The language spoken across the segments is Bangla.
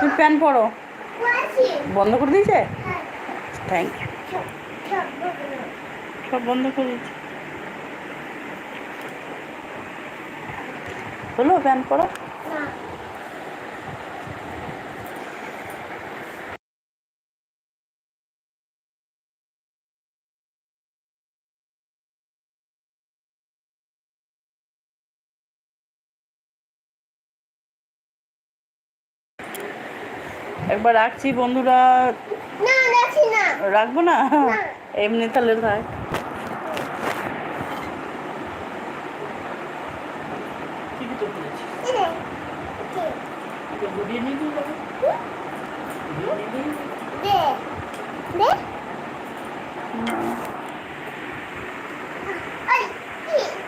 তুমি প্যান্ট পরো। বন্ধ করে দিয়েছে? Thank you. সব বন্ধ করে দিয়েছে। হলো প্যান্ট পরো। একবার রাখছি বন্ধুরা। রাখবো না, এমনি তাহলে থাক।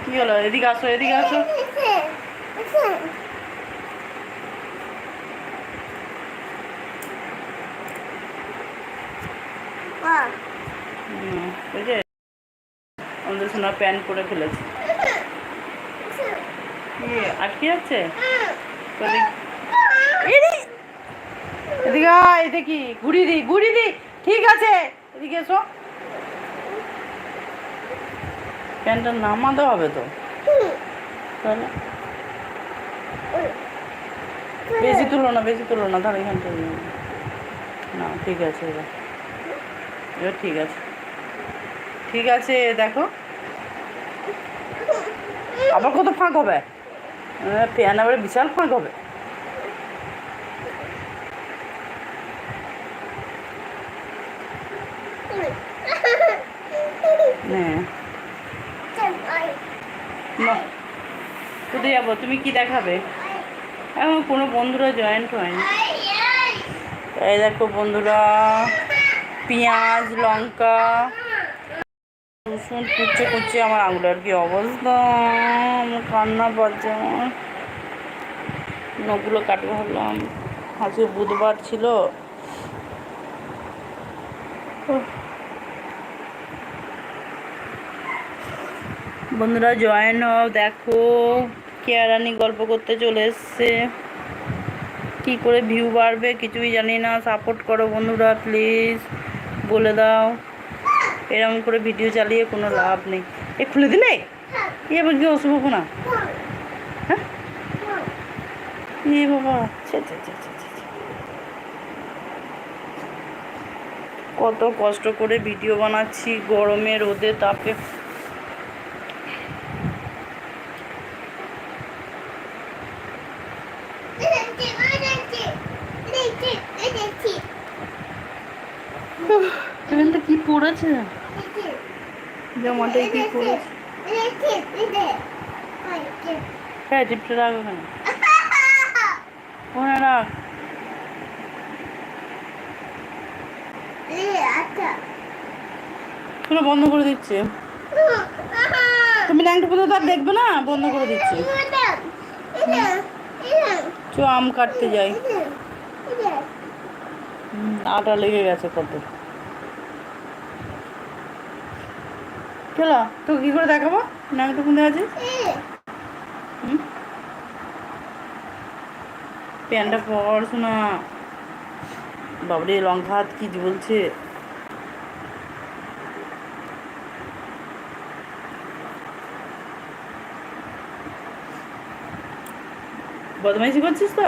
কি হলো? এদিকে আসো, এদিকে আসো। বুঝে আমাদের সোনা প্যান্ট পরে ফেলেছে। আটকে যাচ্ছে। এদিকে এটা কি? ঘুরি দি। ঠিক আছে, এদিকে এসো। প্যান্টটা নামাতে হবে তো। তাহলে বেশি তুলো না, তাহলে এখানটা না। ঠিক আছে, এবার ঠিক আছে। দেখো আবার কত ফাঁক হবে। প্যান আবার বিশাল ফাঁক হবে। কোথায় যাবো? তুমি কি দেখাবে? এখন কোনো বন্ধুরা জয়েন্ট হয়নি। এই দেখো বন্ধুরা, পেঁয়াজ, লঙ্কা, রসুন কুচে আমার আঙুলের কি অবস্থা। আমার কান্না পাচ্ছে। আমার নখগুলো কাটবো ভাবলাম, আজকে বুধবার ছিল। বন্ধুরা জয়েন হও। দেখো কেয়ারানি গল্প করতে চলে এসছে। কী করে ভিউ বাড়বে কিছুই জানি না। সাপোর্ট করো বন্ধুরা, প্লিজ বলে দাও। এরকম করে ভিডিও চালিয়ে কোনো লাভ নেই। এ খুলে দিলে এবার কি অশুভ না? হ্যাঁ বাবা, কত কষ্ট করে ভিডিও বানাচ্ছি গরমে, রোদে, তাপে। এখানটা কি পড়েছে? জামাটাই কি পড়েছে? হ্যাঁ, টিপটা রাখ ওখানে, ওখানে রাখ। পুরো বন্ধ করে দিচ্ছে। তুমি ন্যাংটা পুজো তো আর দেখবে না, বন্ধ করে দিচ্ছি। চ আম কাটতে যাই। আটা লেগে গেছে কত। চলো তো কি করে দেখাবো ন্যাংটা পুঁতে আছে। প্যান্টটা পড়াশোনা। বাবরে লঙ্কা হাত কি বলছে। বদমাইশি করছিস তো?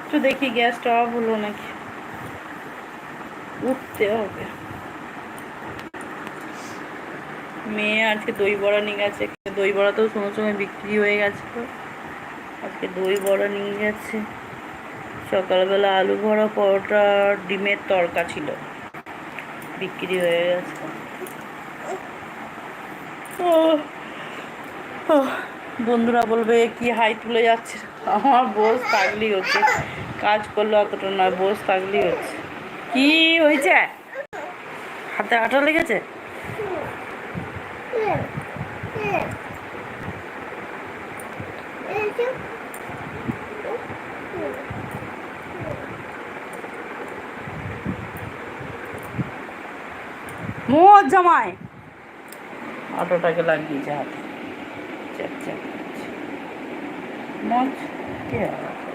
তো দেখি গ্যাসটা অফ হলো নাকি। উঠতে হবে। মেয়ে আজকে দই বড়া নিয়ে গেছে। দই বড়া তো সময় বিক্রি হয়ে গেছে। আজকে দই বড়া নিয়ে গেছে। সকালবেলা আলু ভরা পরোটা, ডিমের তরকা ছিল, বিক্রি হয়ে গেছে। বন্ধুরা বলবে কি হাই তুলে যাচ্ছে। আমার বোস থাকলেই হচ্ছে, কাজ করলে অতটা নয়, বোস থাকলেই হচ্ছে। কি হয়েছে? হাতে আঠা লেগেছে? মোর জামাই আটাটাকে লাগিয়েছে হাতে। মজ কে